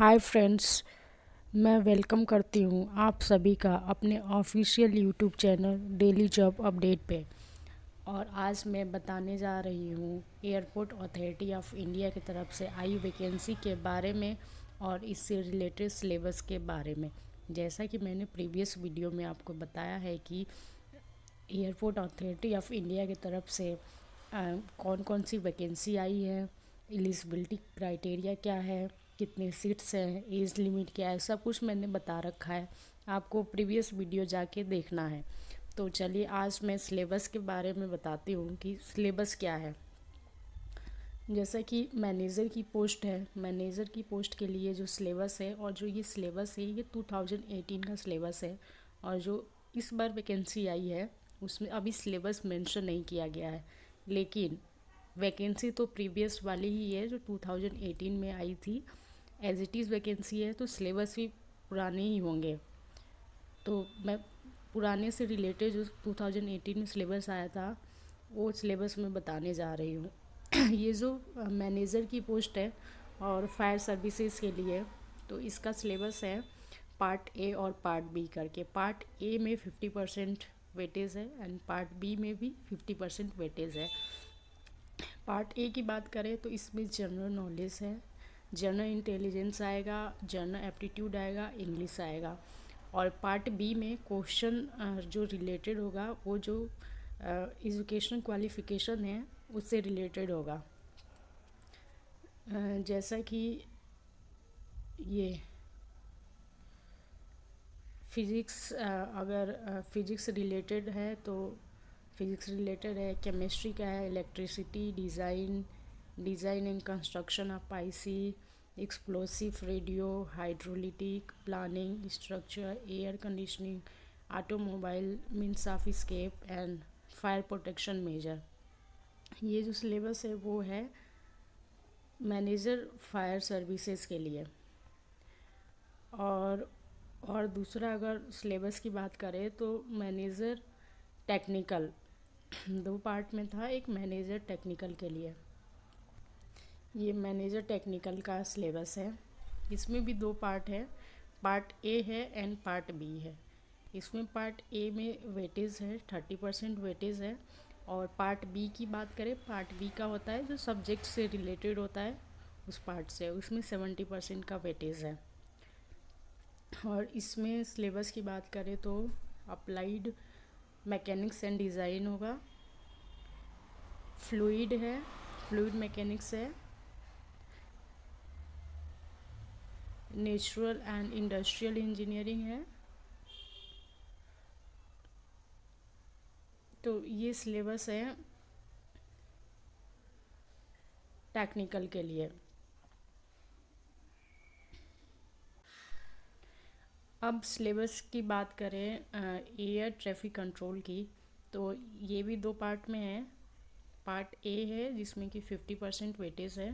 Hi friends. मैं welcome करती हूँ आप सभी का अपने official YouTube channel daily job update पे। और आज मैं बताने जा रही हूँ एयरपोर्ट अथॉरिटी ऑफ इंडिया की तरफ से आई वैकेंसी के बारे में और इससे रिलेटेड सिलेबस के बारे में। जैसा कि मैंने प्रीवियस वीडियो में आपको बताया है कि एयरपोर्ट अथॉरिटी ऑफ इंडिया की तरफ से कौन कौन सी वैकेंसी आई है, एलिजिबिलिटी क्राइटेरिया क्या है, कितने सीट्स हैं, एज लिमिट क्या है, सब कुछ मैंने बता रखा है। आपको प्रीवियस वीडियो जाके देखना है। तो चलिए आज मैं सिलेबस के बारे में बताती हूँ कि सिलेबस क्या है। जैसा कि मैनेजर की पोस्ट है, मैनेजर की पोस्ट के लिए जो सिलेबस है और जो ये सिलेबस है ये 2018 का सिलेबस है। और जो इस बार वैकेंसी आई है उसमें अभी सिलेबस मेंशन नहीं किया गया है, लेकिन वैकेंसी तो प्रीवियस वाली ही है जो 2018 में आई थी। एज इट इज़ वैकेंसी है तो सिलेबस भी पुराने ही होंगे। तो मैं पुराने से रिलेटेड जो 2018 में सिलेबस आया था वो सिलेबस मैं बताने जा रही हूँ। ये जो मैनेजर की पोस्ट है और फायर सर्विसेज के लिए, तो इसका सिलेबस है पार्ट ए और पार्ट बी करके। पार्ट ए में 50% वेटेज है एंड पार्ट बी में भी 50% वेटेज है। पार्ट ए की बात करें तो इसमें जनरल नॉलेज है, जनरल इंटेलिजेंस आएगा, जनरल एप्टीट्यूड आएगा, इंग्लिश आएगा। और पार्ट बी में क्वेश्चन जो रिलेटेड होगा वो जो एजुकेशनल क्वालिफ़िकेशन है उससे रिलेटेड होगा। जैसा कि ये फिज़िक्स, अगर फिज़िक्स रिलेटेड है तो फिज़िक्स रिलेटेड है, केमिस्ट्री का है, electricity, design and construction of IC, explosive, radio, hydrolytic, planning, structure, air conditioning, automobile, means of escape and fire protection major. ये जो सिलेबस है वो है मैनेजर फायर सर्विसेज के लिए। और दूसरा अगर सिलेबस की बात करें तो मैनेजर टेक्निकल, दो पार्ट में था, एक मैनेजर टेक्निकल के लिए। ये मैनेजर टेक्निकल का सिलेबस है। इसमें भी दो पार्ट है, पार्ट ए है एंड पार्ट बी है। इसमें पार्ट ए में वेटेज है 30% वेटेज है। और पार्ट बी की बात करें, पार्ट बी का होता है जो सब्जेक्ट से रिलेटेड होता है उस पार्ट से, उसमें 70% का वेटेज है। और इसमें सिलेबस की बात करें तो अप्लाइड मैकेनिक्स एंड डिज़ाइन होगा, फ्लूइड है, फ्लूइड मैकेनिक्स है, नेचुरल एंड इंडस्ट्रियल इंजीनियरिंग है। तो ये सिलेबस है टेक्निकल के लिए। अब सिलेबस की बात करें एयर ट्रैफिक कंट्रोल की, तो ये भी दो पार्ट में है। पार्ट ए है जिसमें कि 50% वेटेज है,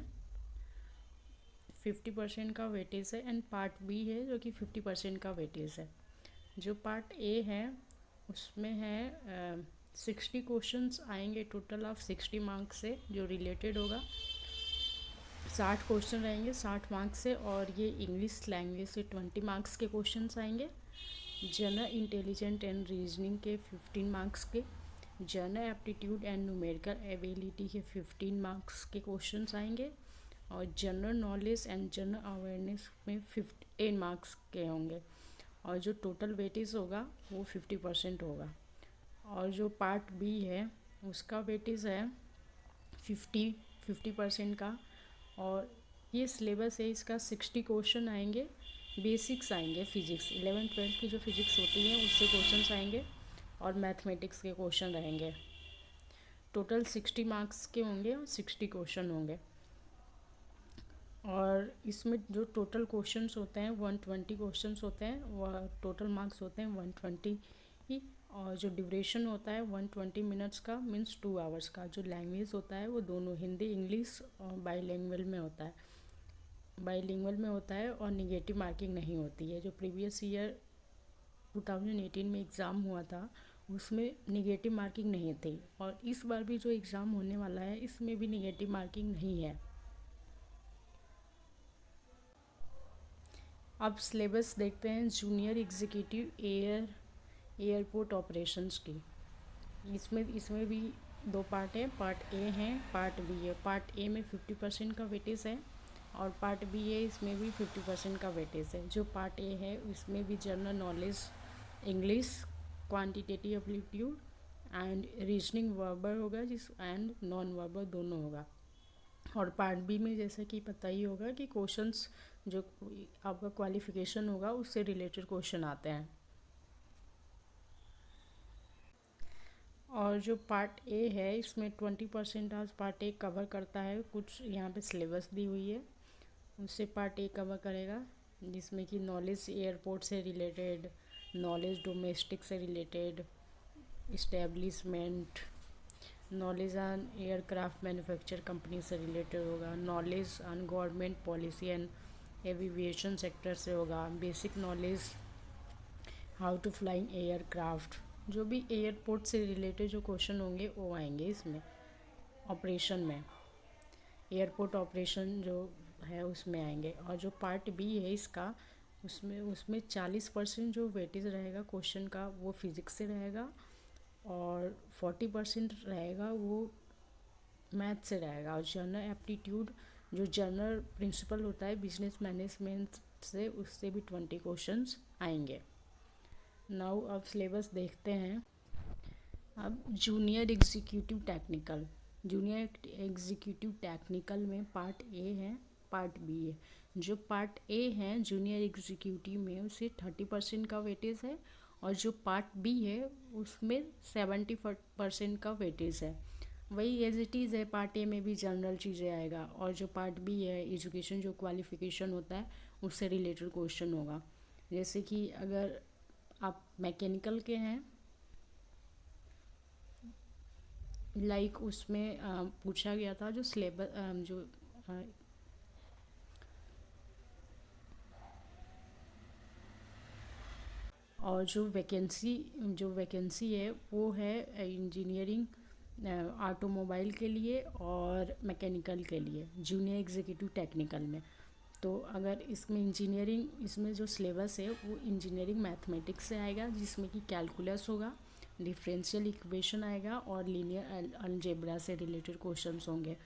50% का वेटेज है। एंड पार्ट बी है जो कि 50% का वेटेज है। जो पार्ट ए है उसमें है 60 क्वेश्चंस आएंगे, टोटल ऑफ 60 मार्क्स से जो रिलेटेड होगा। 60 क्वेश्चन रहेंगे 60 मार्क्स से। और ये इंग्लिश लैंग्वेज से 20 मार्क्स के क्वेश्चंस आएंगे, जनरल इंटेलिजेंट एंड रीजनिंग के 15 मार्क्स के, general aptitude and numerical ability के 15 मार्क्स के क्वेश्चंस आएंगे। और general knowledge and general awareness में 15 मार्क्स के होंगे। और जो टोटल वेटेज होगा वो 50% होगा। और जो पार्ट बी है उसका वेटेज है 50% का। और ये सिलेबस है इसका, 60 क्वेश्चन आएंगे, बेसिक्स आएंगे, फिजिक्स 11th-12th की जो फिजिक्स होती है उससे क्वेश्चंस आएंगे और मैथमेटिक्स के क्वेश्चन रहेंगे। टोटल 60 मार्क्स के होंगे और 60 क्वेश्चन होंगे। और इसमें जो टोटल क्वेश्चंस होते हैं 120 क्वेश्चंस होते हैं, वह टोटल मार्क्स होते हैं 120 ही। और जो ड्यूरेशन होता है 120 मिनट्स का, मीन्स 2 आवर्स का। जो लैंग्वेज होता है वो दोनों हिंदी इंग्लिश और बाईलिंगुअल में होता है, बाईलिंगुअल में होता है। और निगेटिव मार्किंग नहीं होती है। जो प्रीवियस ईयर 2018 में एग्ज़ाम हुआ था उसमें निगेटिव मार्किंग नहीं थी। और इस बार भी जो एग्ज़ाम होने वाला है इसमें भी निगेटिव मार्किंग नहीं है। अब सिलेबस देखते हैं जूनियर एग्जीक्यूटिव एयरपोर्ट ऑपरेशंस की। इसमें इसमें भी दो पार्ट है, पार्ट ए है, पार्ट बी है। पार्ट ए में 50% का वेटेज है और पार्ट बी है, इसमें भी 50% का वेटेज है। जो पार्ट ए है उसमें भी general knowledge, English, quantitative aptitude and reasoning verbal होगा जिस एंड नॉन वर्बल दोनों होगा। और पार्ट बी में जैसे कि पता ही होगा कि क्वेश्चंस जो आपका क्वालिफिकेशन होगा उससे रिलेटेड क्वेश्चन आते हैं। और जो पार्ट ए है इसमें 20% आज पार्ट ए कवर करता है। कुछ यहाँ पे सिलेबस दी हुई है, उससे पार्ट ए कवर करेगा, जिसमें कि नॉलेज एयरपोर्ट से रिलेटेड, नॉलेज डोमेस्टिक से related, establishment, knowledge on aircraft manufacture company से रिलेटेड होगा, knowledge on government policy and aviation sector से होगा, basic knowledge how to flying aircraft. जो भी एयरपोर्ट से रिलेटेड जो क्वेश्चन होंगे वो आएंगे इसमें ऑपरेशन में, एयरपोर्ट ऑपरेशन जो है उसमें आएंगे। और जो पार्ट बी है इसका, उसमें उसमें 40% जो वेटेज रहेगा क्वेश्चन का वो फिज़िक्स से रहेगा और 40% रहेगा वो मैथ से रहेगा। और जनरल एप्टीट्यूड जो जनरल प्रिंसिपल होता है बिजनेस मैनेजमेंट से, उससे भी 20 क्वेश्चंस आएंगे। नाउ अब सिलेबस देखते हैं। अब junior executive technical, junior executive technical में पार्ट ए है, पार्ट बी है। जो पार्ट ए है जूनियर एग्जीक्यूटिव में उसे 30% का वेटेज है और जो पार्ट बी है उसमें 70% का वेटेज है। वही एज इट इज़ है, पार्ट ए में भी जनरल चीज़ें आएगा और जो पार्ट बी है एजुकेशन जो क्वालिफिकेशन होता है उससे रिलेटेड क्वेश्चन होगा। जैसे कि अगर आप मैकेनिकल के हैं, लाइक उसमें पूछा गया था जो सिलेबस जो और जो वैकेंसी है वो है इंजीनियरिंग, ऑटोमोबाइल के लिए और मैकेनिकल के लिए, जूनियर एग्जीक्यूटिव टेक्निकल में। तो अगर इसमें इंजीनियरिंग, इसमें जो सिलेबस है वो इंजीनियरिंग मैथमेटिक्स से आएगा, जिसमें कि कैलकुलस होगा, डिफरेंशियल इक्वेशन आएगा और लीनियर अलजेब्रा से रिलेटेड क्वेश्चंस होंगे।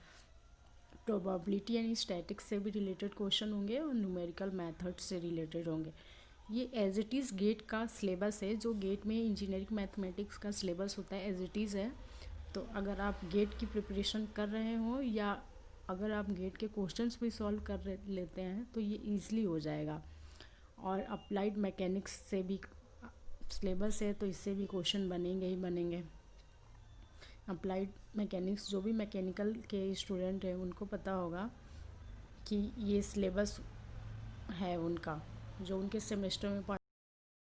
प्रोबेबिलिटी यानी स्टैटिक्स से भी रिलेटेड क्वेश्चन होंगे और न्यूमेरिकल मेथड से रिलेटेड होंगे। ये एज इट इज़ गेट का सिलेबस है, जो गेट में इंजीनियरिंग मैथमेटिक्स का सिलेबस होता है एज इट इज़ है। तो अगर आप गेट की प्रिपरेशन कर रहे हो या अगर आप गेट के क्वेश्चंस भी सॉल्व कर लेते हैं तो ये ईज़िली हो जाएगा। और अप्लाइड मैकेनिक्स से भी सिलेबस है तो इससे भी क्वेश्चन बनेंगे ही बनेंगे। अप्लाइड मैकेनिक्स जो भी मैकेनिकल के स्टूडेंट हैं उनको पता होगा कि ये सिलेबस है उनका, जो उनके सेमेस्टर में